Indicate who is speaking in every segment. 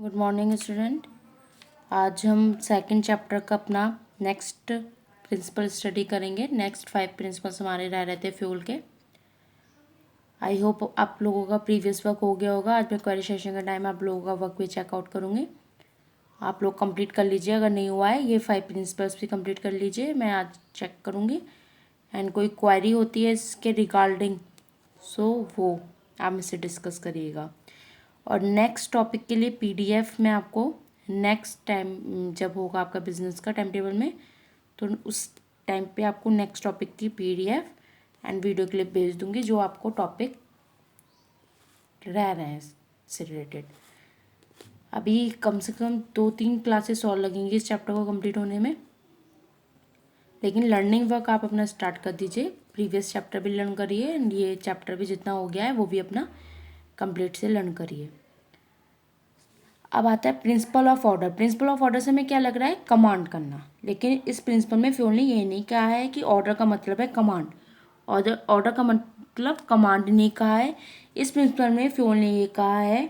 Speaker 1: Good morning student. आज हम second chapter का अपना नेक्स्ट प्रिंसिपल स्टडी करेंगे। नेक्स्ट 5 प्रिंसिपल्स हमारे रह थे फ्यूल के। आई होप आप लोगों का प्रीवियस वर्क हो गया होगा। आज मैं क्वेरी सेशन का टाइम आप लोगों का वर्क भी चेकआउट करूँगी। आप लोग कंप्लीट कर लीजिए, अगर नहीं हुआ है ये 5 प्रिंसिपल्स भी कंप्लीट कर लीजिए, मैं आज चेक करूँगी। एंड कोई क्वेरी होती है इसके रिगार्डिंग वो आप मुझसे डिस्कस करिएगा। और नेक्स्ट टॉपिक के लिए पीडीएफ मैं आपको नेक्स्ट टाइम जब होगा आपका बिजनेस का टाइम टेबल में, तो उस टाइम पे आपको नेक्स्ट टॉपिक की पीडीएफ एंड वीडियो क्लिप भेज दूंगी जो आपको टॉपिक रह रहे हैं से रिलेटेड। अभी कम से कम 2-3 क्लासेस और लगेंगी इस चैप्टर को कंप्लीट होने में, लेकिन लर्निंग वर्क आप अपना स्टार्ट कर दीजिए। प्रीवियस चैप्टर भी लर्न करिए एंड ये चैप्टर भी जितना हो गया है वो भी अपना कंप्लीट से लर्न करिए। अब आता है principle of order. Principle of order से हमें क्या लग रहा है? कमांड करना, लेकिन इस प्रिंसिपल में फ्यूल ने ये नहीं कहा है कि ऑर्डर का मतलब है कमांड। ऑर्डर का मतलब कमांड नहीं कहा है। इस प्रिंसिपल में फ्यूल ने ये कहा है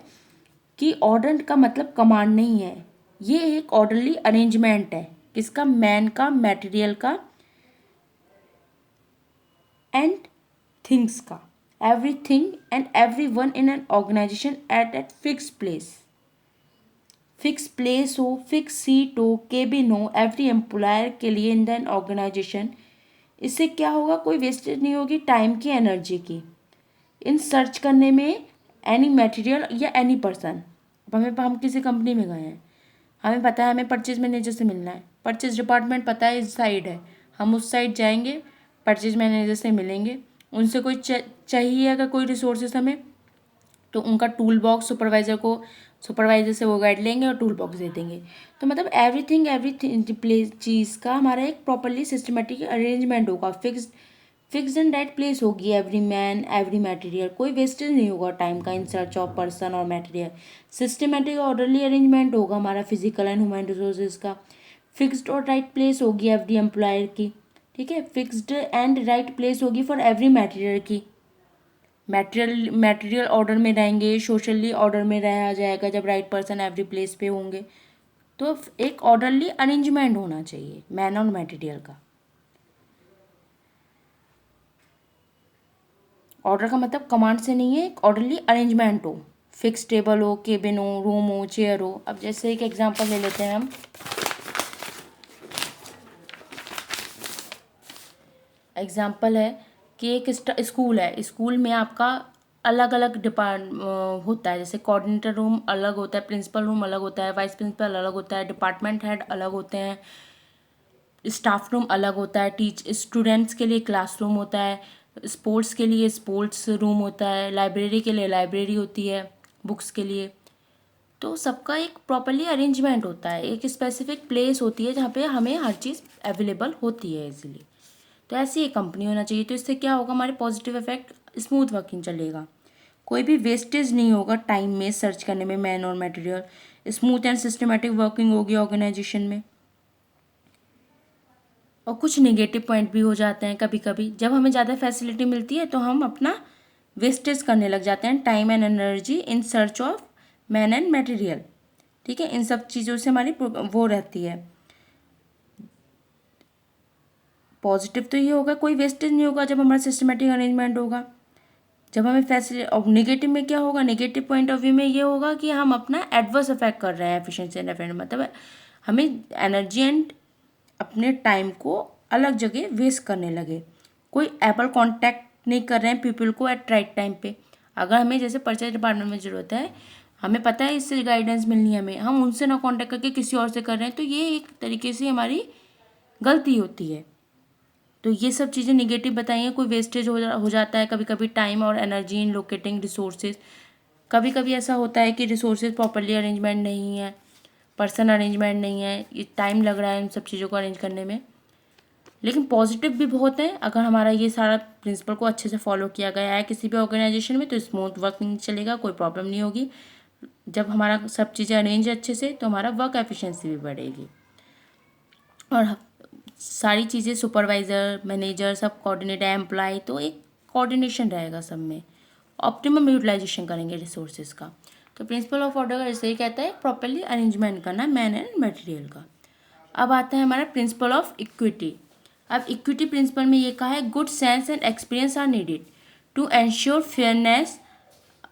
Speaker 1: कि ऑर्डर का मतलब कमांड नहीं है, ये एक ऑर्डरली अरेंजमेंट है। किसका? मैन का, मटेरियल का एंड थिंग्स का। Everything and everyone in an organisation at fix place. Fix place हो, फिक्स सीट हो, केबिन हो, एवरी एम्प्लॉयर के लिए इन दैन ऑर्गेनाइजेशन। इससे क्या होगा? कोई वेस्टेज नहीं होगी टाइम की, एनर्जी की, इन सर्च करने में एनी मटेरियल या एनी पर्सन। हम किसी कंपनी में गए हैं, हमें पता है हमें परचेज मैनेजर से मिलना है, परचेज डिपार्टमेंट पता है इस साइड है, हम उस साइड जाएंगे, परचेज मैनेजर से मिलेंगे, उनसे कोई चाहिए अगर कोई रिसोर्सेज हमें, तो उनका टूल बॉक्स सुपरवाइजर से वो गाइड लेंगे और टूल बॉक्स दे देंगे। तो मतलब एवरीथिंग प्लेस चीज़ का हमारा एक प्रॉपरली सिस्टमेटिक अरेंजमेंट होगा। फिक्स एंड राइट प्लेस होगी एवरी मैन एवरी मटेरियल। कोई वेस्टेज नहीं होगा टाइम का इन सर्च ऑफ पर्सन और मटेरियल। सिस्टमेटिक ऑर्डरली अरेंजमेंट होगा हमारा फिजिकल एंड ह्यूमन रिसोर्सेज का। फिक्स्ड और राइट प्लेस होगी एवरी एम्प्लॉयर की, ठीक है। फिक्स्ड एंड राइट प्लेस होगी फॉर एवरी मटेरियल की। मटेरियल ऑर्डर में रहेंगे, सोशली ऑर्डर में रहा जाएगा जब राइट पर्सन एवरी प्लेस पे होंगे। तो एक ऑर्डरली अरेंजमेंट होना चाहिए मैन और मटेरियल का। ऑर्डर का मतलब कमांड से नहीं है, एक ऑर्डरली अरेंजमेंट हो, फिक्स टेबल हो, केबिन हो, रूम हो, चेयर हो। अब जैसे एक एग्जांपल ले लेते हैं हम। एग्जांपल है कि एक स्कूल है, स्कूल में आपका अलग अलग होता है। जैसे कोऑर्डिनेटर रूम अलग होता है, प्रिंसिपल रूम अलग होता है, वाइस प्रिंसिपल अलग होता है, डिपार्टमेंट हेड अलग होते हैं, स्टाफ रूम अलग होता है, स्टूडेंट्स के लिए क्लासरूम होता है, स्पोर्ट्स के लिए स्पोर्ट्स रूम होता है, लाइब्रेरी के लिए लाइब्रेरी होती है बुक्स के लिए। तो सबका एक प्रॉपरली अरेंजमेंट होता है, एक स्पेसिफिक प्लेस होती है जहाँ पे हमें हर चीज़ अवेलेबल होती है इजीली। तो ऐसी एक कंपनी होना चाहिए। तो इससे क्या होगा? हमारे पॉजिटिव इफेक्ट, स्मूथ वर्किंग चलेगा, कोई भी वेस्टेज नहीं होगा टाइम में सर्च करने में मैन और material, smooth and systematic working होगी ऑर्गेनाइजेशन में। और कुछ नेगेटिव पॉइंट भी हो जाते हैं कभी कभी, जब हमें ज़्यादा फैसिलिटी मिलती है तो हम अपना वेस्टेज करने लग जाते हैं time and energy in search of man and material, ठीक है। इन सब चीज़ों से हमारी वो रहती है। पॉजिटिव तो ये होगा कोई वेस्टेज नहीं होगा जब हमारा सिस्टमेटिक अरेंजमेंट होगा, जब हमें फैसिलिटी। और नेगेटिव में क्या होगा? नेगेटिव पॉइंट ऑफ व्यू में ये होगा कि हम अपना एडवर्स इफेक्ट कर रहे हैं एफिशिएंसी एंड एफिशिएंट, मतलब हमें एनर्जी एंड अपने टाइम को अलग जगह वेस्ट करने लगे। कोई एबल कांटेक्ट नहीं कर रहे हैं पीपल को एट राइट टाइम पे। अगर हमें जैसे परचेज डिपार्टमेंट में ज़रूरत है, हमें पता है इससे गाइडेंस मिलनी है हमें, हम उनसे ना कांटेक्ट करके किसी और से कर रहे हैं, तो ये एक तरीके से हमारी गलती होती है। तो ये सब चीज़ें निगेटिव बताई हैं। कोई वेस्टेज हो जाता है कभी कभी टाइम और एनर्जी इन लोकेटिंग रिसोर्सेज। कभी कभी ऐसा होता है कि रिसोर्सेज प्रॉपरली अरेंजमेंट नहीं है, पर्सन अरेंजमेंट नहीं है, ये टाइम लग रहा है इन सब चीज़ों को अरेंज करने में। लेकिन पॉजिटिव भी बहुत है, अगर हमारा ये सारा प्रिंसिपल को अच्छे से फॉलो किया गया है किसी भी ऑर्गेनाइजेशन में, तो स्मूथ वर्किंग चलेगा, कोई प्रॉब्लम नहीं होगी। जब हमारा सब चीज़ें अरेंज अच्छे से, तो हमारा वर्क एफिशिएंसी भी बढ़ेगी। और सारी चीज़ें सुपरवाइज़र, मैनेजर, सब कोऑर्डिनेटर, एम्प्लॉय, तो एक कोऑर्डिनेशन रहेगा सब में। ऑप्टिमम यूटिलाइजेशन करेंगे रिसोर्सेज का। तो प्रिंसिपल ऑफ ऑर्डर का ऐसे ही कहता है प्रॉपरली अरेंजमेंट करना मैन एंड मटेरियल का। अब आता है हमारा प्रिंसिपल ऑफ इक्विटी। अब इक्विटी प्रिंसिपल में ये कहा है good sense and experience are needed to ensure fairness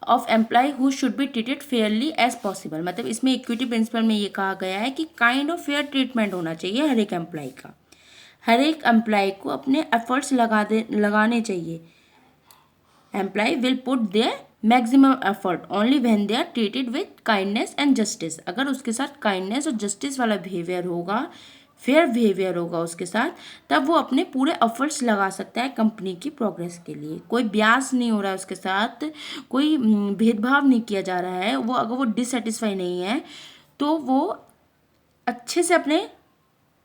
Speaker 1: of employ who should be treated fairly as possible. मतलब इसमें इक्विटी प्रिंसिपल में ये कहा गया है कि काइंड ऑफ फेयर ट्रीटमेंट होना चाहिए हर एक एम्प्लॉय का। हर एक एम्प्लॉय को अपने एफर्ट्स लगाने चाहिए। Employ will put their maximum effort only when they are treated with kindness and justice. अगर उसके साथ काइंडनेस और जस्टिस वाला बिहेवियर होगा, फेयर बिहेवियर होगा उसके साथ, तब वो अपने पूरे एफर्ट्स लगा सकता है कंपनी की प्रोग्रेस के लिए। कोई ब्याज नहीं हो रहा है उसके साथ, कोई भेदभाव नहीं किया जा रहा है। वो अगर वो डिससेटिस्फाई नहीं है तो वो अच्छे से अपने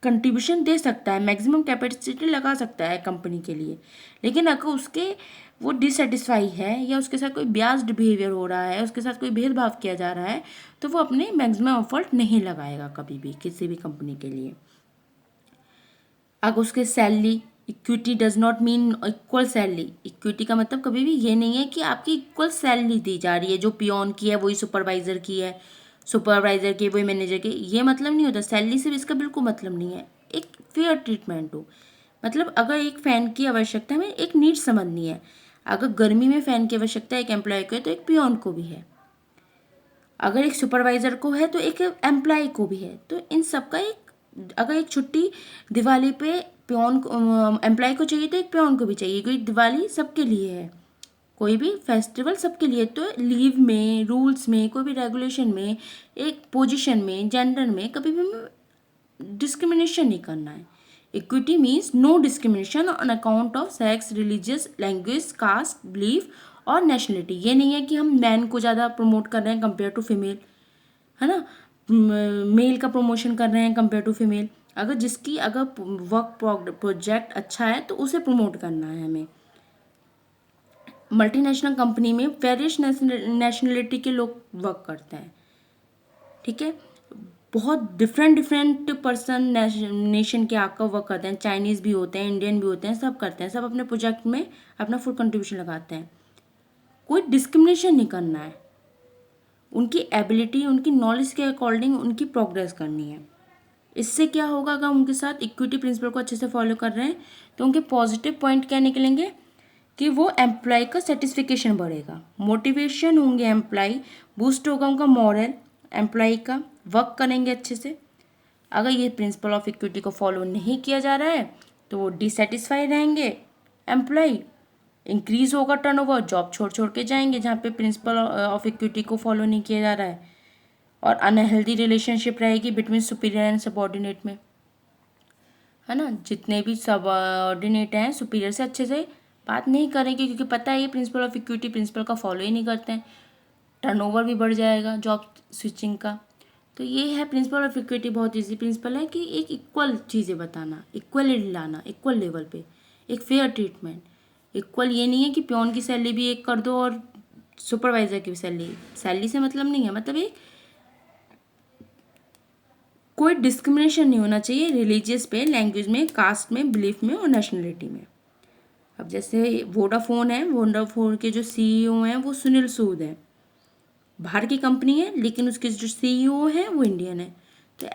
Speaker 1: कंट्रीब्यूशन दे सकता है, मैक्सिमम कैपेसिटी लगा सकता है कंपनी के लिए। लेकिन अगर उसके वो डिससेटिस्फाई है या उसके साथ कोई ब्याज्ड बिहेवियर हो रहा है, उसके साथ कोई भेदभाव किया जा रहा है, तो वो अपने मैक्सिमम एफर्ट नहीं लगाएगा कभी भी किसी भी कंपनी के लिए। अगर उसके salary, equity does not mean equal salary. Equity का मतलब कभी भी ये नहीं है कि आपकी इक्वल सैलरी दी जा रही है, जो पियोन की है वही सुपरवाइजर की है, सुपरवाइजर की वही मैनेजर की, ये मतलब नहीं होता। सैलरी से भी इसका बिल्कुल मतलब नहीं है। एक फेयर ट्रीटमेंट हो। मतलब अगर एक फ़ैन की आवश्यकता हमें एक नीड समझनी है, अगर गर्मी में फ़ैन की आवश्यकता एक एम्प्लॉय को है तो एक पियोन को भी है, अगर एक सुपरवाइज़र को है तो एक एम्प्लॉय को भी है। तो इन सब का एक, अगर एक छुट्टी दिवाली पे पियोन को एम्प्लॉय को चाहिए तो एक पियोन को भी चाहिए, क्योंकि दिवाली सबके लिए है, कोई भी फेस्टिवल सबके लिए। तो लीव में, रूल्स में, कोई भी रेगुलेशन में, एक पोजीशन में, जेंडर में कभी भी डिस्क्रिमिनेशन नहीं करना है। Equity means no discrimination on account of sex, religious, language, caste, belief और नेशनलिटी। ये नहीं है कि हम मैन को ज़्यादा प्रमोट कर रहे हैं कंपेयर टू फीमेल, है ना, मेल का प्रमोशन कर रहे हैं कंपेयर टू फीमेल। अगर जिसकी अगर वर्क प्रोजेक्ट अच्छा है तो उसे प्रमोट करना है हमें। मल्टीनेशनल कंपनी में वेरियस नेशनलिटी के लोग वर्क करते हैं, ठीक है, बहुत डिफरेंट पर्सन नेशन के आकर वर्क करते हैं। चाइनीज़ भी होते हैं, इंडियन भी होते हैं, सब करते हैं, सब अपने प्रोजेक्ट में अपना फुल कंट्रीब्यूशन लगाते हैं। कोई डिस्क्रिमिनेशन नहीं करना है, उनकी एबिलिटी, उनकी नॉलेज के अकॉर्डिंग उनकी प्रोग्रेस करनी है। इससे क्या होगा, अगर उनके साथ इक्विटी प्रिंसिपल को अच्छे से फॉलो कर रहे हैं तो उनके पॉजिटिव पॉइंट क्या निकलेंगे कि वो एम्प्लॉय का सेटिस्फिकेशन बढ़ेगा, मोटिवेशन होंगे एम्प्लॉय, बूस्ट होगा उनका मॉरल, एम्प्लॉय का वर्क करेंगे अच्छे से। अगर ये प्रिंसिपल ऑफ इक्विटी को फॉलो नहीं किया जा रहा है तो वो डिससेटिस्फाई रहेंगे एम्प्लॉय, इंक्रीज होगा टर्नओवर, जॉब छोड़ छोड़ के जाएंगे जहाँ पे प्रिंसिपल ऑफ इक्विटी को फॉलो नहीं किया जा रहा है, और अनहेल्दी रिलेशनशिप रहेगी बिटवीन सुपीरियर एंड सबऑर्डिनेट में, है ना। जितने भी सबऑर्डिनेट हैं सुपीरियर से अच्छे से बात नहीं करेंगे, क्योंकि पता है ये प्रिंसिपल ऑफ इक्विटी प्रिंसिपल का फॉलो ही नहीं करते हैं, टर्नओवर भी बढ़ जाएगा जॉब स्विचिंग का। तो ये है प्रिंसिपल ऑफ इक्विटी, बहुत इजी प्रिंसिपल है कि एक इक्वल चीज़ें बताना, इक्वलिटी लाना, इक्वल लेवल पे एक फेयर ट्रीटमेंट। इक्वल ये नहीं है कि पियोन की सैलरी भी एक कर दो और सुपरवाइजर की भी सैलरी से मतलब नहीं है, मतलब एक कोई डिस्क्रिमिनेशन नहीं होना चाहिए रिलीजियस पे, लैंग्वेज में, कास्ट में, बिलीफ में और नेशनलिटी में। अब जैसे वोडाफोन है, वोडाफोन के जो सीईओ हैं वो सुनील सूद हैं, बाहर की कंपनी है लेकिन उसके जो सीईओ हैं वो इंडियन है। तो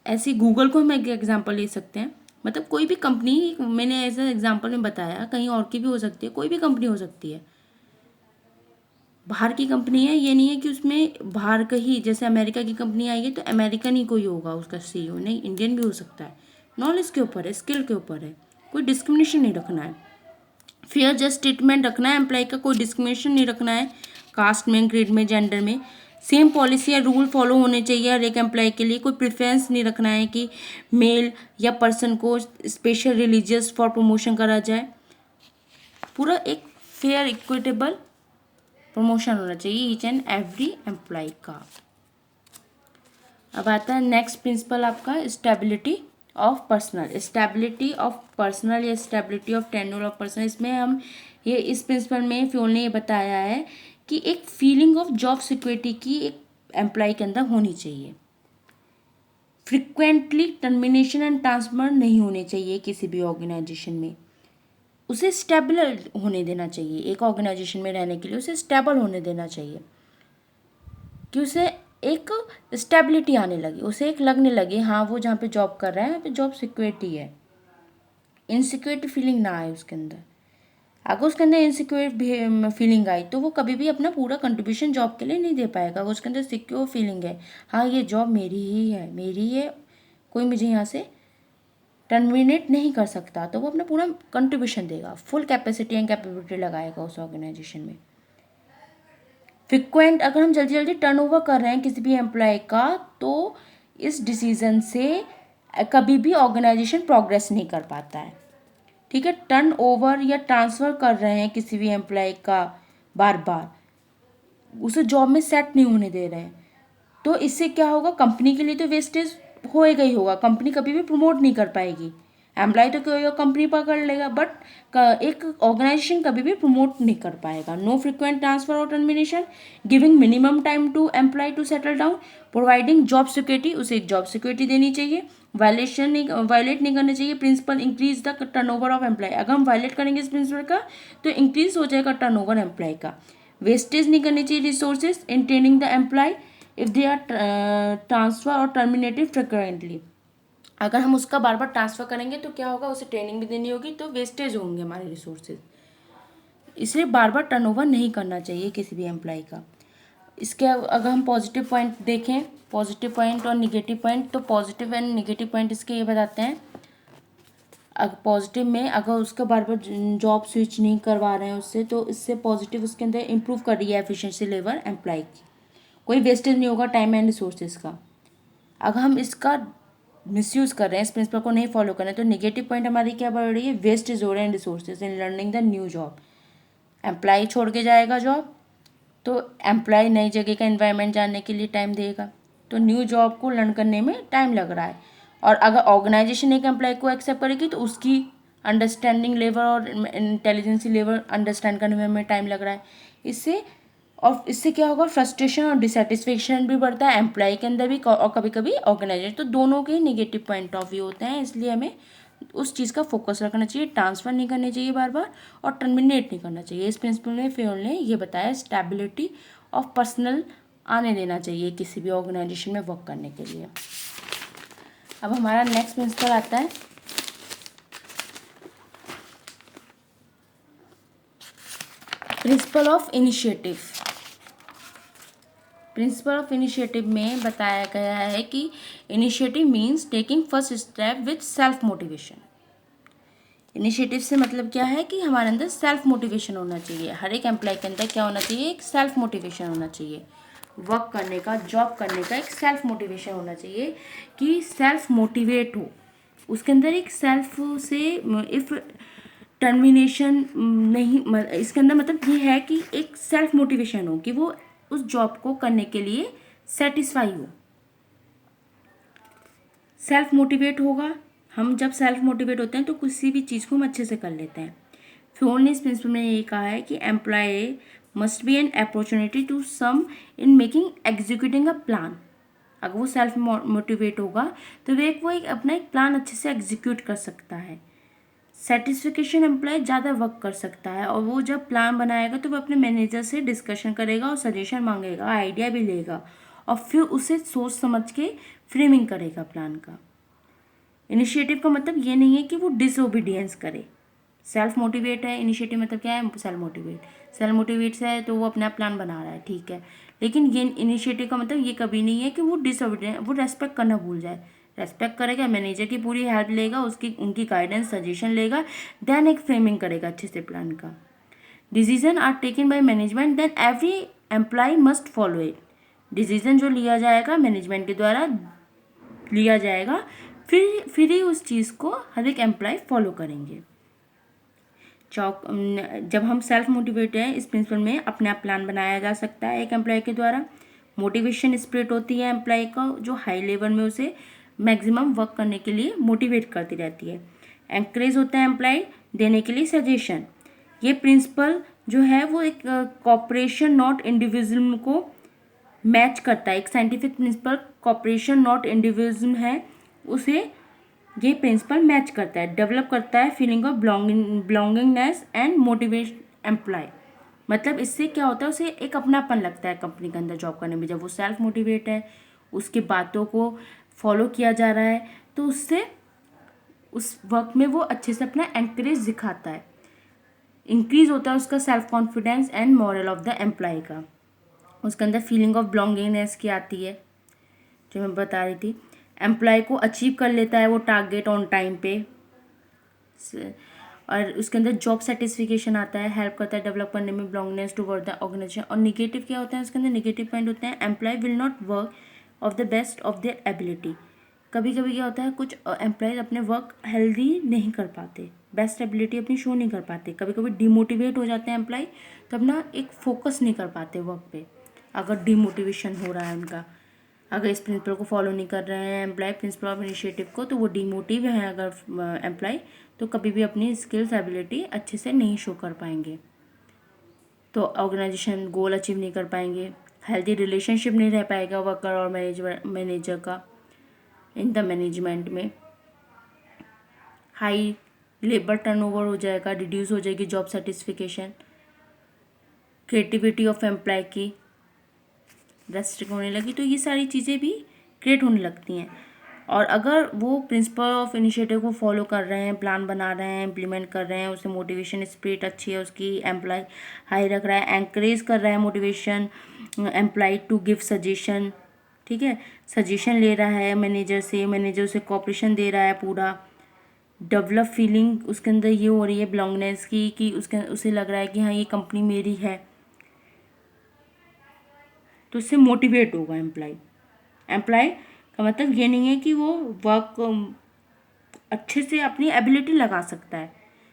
Speaker 1: ऐसी गूगल को हम एक एग्जांपल ले सकते हैं। मतलब कोई भी कंपनी, मैंने ऐसा एग्जांपल में बताया, कहीं और की भी हो सकती है, कोई भी कंपनी हो सकती है, बाहर की कंपनी है, ये नहीं है कि उसमें बाहर का ही, जैसे अमेरिका की कंपनी आई है तो अमेरिकन ही कोई होगा उसका सीईओ, नहीं, इंडियन भी हो सकता है। नॉलेज के ऊपर है, स्किल के ऊपर है, कोई डिस्क्रिमिनेशन नहीं रखना है, फेयर जस्ट ट्रीटमेंट रखना है एम्प्लॉय का, कोई डिस्क्रिमिनेशन नहीं रखना है कास्ट में, ग्रेड में, जेंडर में। सेम पॉलिसी या रूल फॉलो होने चाहिए हर एक एम्प्लॉय के लिए, कोई प्रेफरेंस नहीं रखना है कि मेल या पर्सन को स्पेशल रिलीजियस फॉर प्रमोशन करा जाए। पूरा एक फेयर इक्विटेबल प्रमोशन होना चाहिए ईच एंड एवरी एम्प्लॉय का। अब आता है नेक्स्ट प्रिंसिपल आपका stability of personnel. Stability of personnel या stability of tenure of personnel, इसमें हम ये इस प्रिंसिपल में फ्योल ने ये बताया है कि एक फीलिंग ऑफ जॉब सिक्योरिटी की एक एम्प्लॉय के अंदर होनी चाहिए। फ्रिक्वेंटली टर्मिनेशन एंड ट्रांसफर नहीं होने चाहिए किसी भी ऑर्गेनाइजेशन में। उसे स्टेबल होने देना चाहिए। एक ऑर्गेनाइजेशन में रहने के लिए उसे स्टेबल होने देना चाहिए कि उसे एक स्टेबिलिटी आने लगे, उसे एक लगने लगे हाँ वो जहाँ पे जॉब कर रहा है वहाँ पे जॉब सिक्योरिटी है, इनसिक्योरिटी फीलिंग ना आए उसके अंदर। अगर उसके अंदर इनसिक्योर फीलिंग आई तो वो कभी भी अपना पूरा कंट्रीब्यूशन जॉब के लिए नहीं दे पाएगा। अगर उसके अंदर सिक्योर फीलिंग है हाँ ये जॉब मेरी ही है, मेरी है, कोई मुझे यहाँ से टर्मिनेट नहीं कर सकता, तो वो अपना पूरा कंट्रीब्यूशन देगा, फुल कैपेसिटी एंड कैपेबिलिटी लगाएगा उस ऑर्गेनाइजेशन में। फ्रिक्वेंट, अगर हम जल्दी जल्दी टर्नओवर कर रहे हैं किसी भी एम्प्लॉय का तो इस डिसीजन से कभी भी ऑर्गेनाइजेशन प्रोग्रेस नहीं कर पाता है। ठीक है, टर्न ओवर या ट्रांसफ़र कर रहे हैं किसी भी एम्प्लॉय का बार बार, उसे जॉब में सेट नहीं होने दे रहे हैं, तो इससे क्या होगा, कंपनी के लिए तो वेस्टेज होएगा ही होगा, कंपनी कभी भी प्रमोट नहीं कर पाएगी। एम्प्लॉय तो क्या होगा, कंपनी पकड़ लेगा, बट एक ऑर्गेनाइजेशन कभी भी प्रमोट नहीं कर पाएगा। नो फ्रिक्वेंट ट्रांसफर और termination, giving minimum time to employ to settle down, providing job security, उसे एक जॉब सिक्योरिटी देनी चाहिए, वायलेट नहीं करना चाहिए principle, increase the turnover of employ. अगर हम वायलेट करेंगे इस प्रिंसिपल का तो इंक्रीज हो जाएगा टर्नओवर एम्प्लॉय का। वेस्टेज नहीं करनी चाहिए resources in training the employ if they are transfer और टर्मिनेटेड फ्रिक्वेंटली। अगर हम उसका बार बार ट्रांसफ़र करेंगे तो क्या होगा, उसे ट्रेनिंग भी देनी होगी तो वेस्टेज होंगे हमारे रिसोर्सेज, इसलिए बार बार टर्नओवर नहीं करना चाहिए किसी भी एम्प्लॉय का। इसके अगर हम पॉजिटिव पॉइंट देखें, पॉजिटिव पॉइंट और निगेटिव पॉइंट, तो पॉजिटिव एंड निगेटिव पॉइंट इसके ये बताते हैं। अगर पॉजिटिव में अगर उसका बार बार जॉब स्विच नहीं करवा रहे हैं उससे, तो इससे पॉजिटिव उसके अंदर इंप्रूव कर रही है एफिशिएंसी लेवल एम्प्लॉय की, कोई वेस्टेज नहीं होगा टाइम एंड रिसोर्सेज का। अगर हम इसका मिसयूज़ कर रहे हैं, इस प्रिंसिपल को नहीं फॉलो कर रहे हैं, तो नेगेटिव पॉइंट हमारी क्या बढ़ रही है, वेस्टेज हो रहे हैं resources in learning the new job. Employ छोड़ के जाएगा जॉब तो एम्प्लॉय नई जगह का एनवायरनमेंट जानने के लिए टाइम देगा, तो न्यू जॉब को लर्न करने में टाइम लग रहा है। और अगर ऑर्गेनाइजेशन एक एम्प्लॉय को एक्सेप्ट करेगी तो उसकी अंडरस्टैंडिंग लेवल और इंटेलिजेंसी लेवल अंडरस्टैंड करने में हमें टाइम लग रहा है। इससे क्या होगा, फ्रस्ट्रेशन और डिससेटिस्फेक्शन भी बढ़ता है एम्प्लॉय के अंदर भी और कभी कभी ऑर्गेनाइजेशन, तो दोनों के नेगेटिव पॉइंट ऑफ व्यू होते हैं। इसलिए हमें उस चीज़ का फोकस रखना चाहिए, ट्रांसफ़र नहीं करनी चाहिए बार बार और टर्मिनेट नहीं करना चाहिए। इस प्रिंसिपल में फेयोल ने ये बताया, स्टेबिलिटी ऑफ पर्सनल आने देना चाहिए किसी भी ऑर्गेनाइजेशन में वर्क करने के लिए। अब हमारा नेक्स्ट प्रिंसिपल आता है principle of initiative. Principle of initiative में बताया गया है कि initiative means taking first step with self motivation. Initiative से मतलब क्या है कि हमारे अंदर सेल्फ मोटिवेशन होना चाहिए। हर एक एम्प्लॉय के अंदर क्या होना चाहिए, एक सेल्फ मोटिवेशन होना चाहिए, वर्क करने का, जॉब करने का एक सेल्फ मोटिवेशन होना चाहिए कि सेल्फ मोटिवेट हो उसके अंदर, एक सेल्फ से इफ टर्मिनेशन नहीं, इसके अंदर मतलब ये है कि एक सेल्फ मोटिवेशन हो कि वो उस जॉब को करने के लिए सेटिस्फाई हो, सेल्फ मोटिवेट होगा। हम जब सेल्फ मोटिवेट होते हैं तो किसी भी चीज़ को हम अच्छे से कर लेते हैं। फ्योल ने इस प्रिंसिपल में ये कहा है कि employ must be an opportunity to some in making executing a plan. अगर वो सेल्फ मोटिवेट होगा तो वो एक अपना एक प्लान अच्छे से एग्जीक्यूट कर सकता है। सेटिस्फिकेशन एम्प्लॉय ज़्यादा वर्क कर सकता है और वो जब प्लान बनाएगा तो वो अपने मैनेजर से डिस्कशन करेगा और सजेशन मांगेगा, आइडिया भी लेगा और फिर उसे सोच समझ के फ्रेमिंग करेगा प्लान का। इनिशिएटिव का मतलब ये नहीं है कि वो डिसओबीडियंस करे। सेल्फ मोटिवेट है, इनिशिएटिव मतलब क्या है, सेल्फ मोटिवेट से है तो वो अपना प्लान बना रहा है, ठीक है, लेकिन ये इनिशिएटिव का मतलब ये कभी नहीं है कि वो डिसओबीडियंस, वो रेस्पेक्ट करना भूल जाए। रेस्पेक्ट करेगा, मैनेजर की पूरी हेल्प लेगा, उनकी गाइडेंस सजेशन लेगा, देन एक फ्रेमिंग करेगा अच्छे से प्लान का। Decision are taken by management then every employ must follow it. Decision जो लिया जाएगा मैनेजमेंट के द्वारा लिया जाएगा, फिर ही उस चीज़ को हर एक एम्प्लॉय फॉलो करेंगे। जब हम सेल्फ मोटिवेट हैं, इस प्रिंसिपल में अपने आप प्लान बनाया जा सकता है एक एम्प्लॉय के द्वारा। मोटिवेशन स्पिरिट होती है एम्प्लॉय का, जो हाई लेवल में उसे मैक्सिमम वर्क करने के लिए मोटिवेट करती रहती है। एंकरेज होता है एम्प्लॉय देने के लिए सजेशन। ये प्रिंसिपल जो है वो एक कॉपरेशन नॉट इंडिविजुअल को मैच करता है। एक scientific principle cooperation not individual है, उसे ये प्रिंसिपल मैच करता है, डेवलप करता है feeling of belongingness and motivate employ. मतलब इससे क्या होता है, उसे एक अपनापन लगता है कंपनी के अंदर जॉब करने में। जब वो सेल्फ मोटिवेट है, उसकी बातों को फॉलो किया जा रहा है, तो उससे उस वर्क में वो अच्छे से अपना एंकरेज दिखाता है, इंक्रीज होता है उसका self confidence and morale of the employ का। उसके अंदर फीलिंग ऑफ बिलोंगिंगनेस की आती है, जो मैं बता रही थी। एम्प्लॉय को अचीव कर लेता है वो टारगेट ऑन टाइम पे, और उसके अंदर जॉब सेटिस्फिकेशन आता है, हेल्प करता है डेवलप करने में बिलोंगनेस टुवर्ड द ऑर्गेनाइजेशन। और निगेटिव क्या होता है उसके अंदर, निगेटिव पॉइंट होते हैं employ will not work of the best of their ability. कभी कभी क्या होता है, कुछ एम्प्लॉयज अपने वर्क हेल्दी नहीं कर पाते, बेस्ट एबिलिटी अपनी शो नहीं कर पाते, कभी कभी डिमोटिवेट हो जाते हैं एम्प्लॉय, तो अपना एक फोकस नहीं कर पाते वर्क पे। अगर डिमोटिवेशन हो रहा है उनका, अगर इस प्रिंसिपल को फॉलो नहीं कर रहे हैं एम्प्लॉय, प्रिंसिपल ऑफ इनिशिएटिव को, तो वो डिमोटिव है अगर एम्प्लॉय, तो कभी भी अपनी स्किल्स एबिलिटी अच्छे से नहीं शो कर पाएंगे, तो ऑर्गेनाइजेशन गोल अचीव नहीं कर पाएंगे, हेल्दी रिलेशनशिप नहीं रह पाएगा वर्कर और मैनेजर का इन द मैनेजमेंट में, हाई लेबर टर्नओवर हो जाएगा, रिड्यूस हो जाएगी job satisfaction, creativity of employ की रेस्ट्रिक्ट होने लगी। तो ये सारी चीज़ें भी क्रिएट होने लगती हैं। और अगर वो प्रिंसिपल ऑफ इनिशिएटिव को फॉलो कर रहे हैं, प्लान बना रहे हैं, इम्प्लीमेंट कर रहे हैं, उससे मोटिवेशन स्पिरिट अच्छी है उसकी, एम्प्लॉय हाई रख रहा है, एंकरेज कर रहा है motivation employ to give suggestion, ठीक है, सजेशन ले रहा है मैनेजर से, मैनेजर उसे कॉपरेशन दे रहा है पूरा, डेवलप फीलिंग उसके अंदर ये हो रही है बिलोंगनेस की, कि उसे लग रहा है कि हाँ ये कंपनी मेरी है, तो उससे मोटिवेट होगा एम्प्लॉय। एम्प्लॉय का मतलब ये नहीं है कि वो वर्क अच्छे से अपनी एबिलिटी लगा सकता है,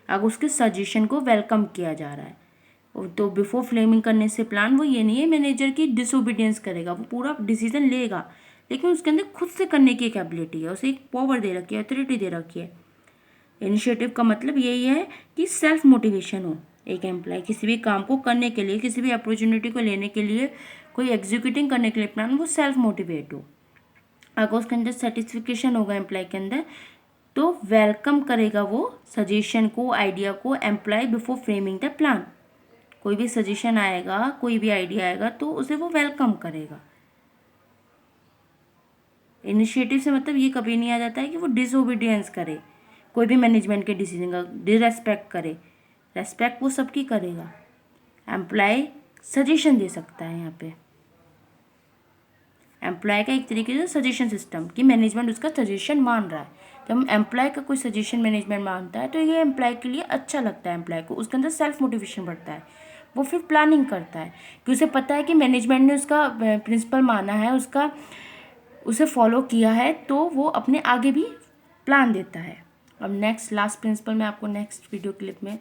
Speaker 1: अगर उसके सजेशन को वेलकम किया जा रहा है। तो बिफोर फ्लेमिंग करने से प्लान, वो ये नहीं है मैनेजर की डिसोबीडियंस करेगा, वो पूरा डिसीजन लेगा, लेकिन उसके अंदर खुद से करने की एक एबिलिटी है, उसे एक पावर दे रखी है, अथॉरिटी दे रखी है। इनिशिएटिव का मतलब यही है कि सेल्फ मोटिवेशन हो एक एम्प्लॉय किसी भी काम को करने के लिए, किसी भी अपॉर्चुनिटी को लेने के लिए, कोई एग्जीक्यूटिंग करने के लिए प्लान, वो सेल्फ मोटिवेट हो। अगर उसके अंदर सेटिस्फिकेशन होगा एम्प्लॉय के अंदर, तो वेलकम करेगा वो सजेशन को, आइडिया को employ before framing the plan. कोई भी सजेशन आएगा, कोई भी आइडिया आएगा, तो उसे वो वेलकम करेगा। इनिशिएटिव से मतलब ये कभी नहीं आ जाता है कि वो डिसओबीडियंस करे, कोई भी मैनेजमेंट के डिसीजन का डिसरेस्पेक्ट करे, रेस्पेक्ट वो सबकी करेगा। एम्प्लॉय सजेशन दे सकता है यहाँ पे, एम्प्लॉय का एक तरीके से सजेशन सिस्टम, कि मैनेजमेंट उसका सजेशन मान रहा है। जब एम्प्लॉय का कोई सजेशन मैनेजमेंट मानता है, तो ये एम्प्लॉय के लिए अच्छा लगता है, एम्प्लॉय को उसके अंदर सेल्फ मोटिवेशन बढ़ता है, वो फिर प्लानिंग करता है, कि उसे पता है कि मैनेजमेंट ने उसका प्रिंसिपल माना है, उसका उसे फॉलो किया है, तो वो अपने आगे भी प्लान देता है। अब नेक्स्ट लास्ट प्रिंसिपल मैं आपको नेक्स्ट वीडियो क्लिप में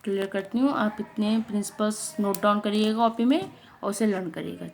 Speaker 1: क्लियर करती हूँ। आप इतने प्रिंसिपल्स नोट डाउन करिएगा कॉपी में और उसे लर्न करिएगा।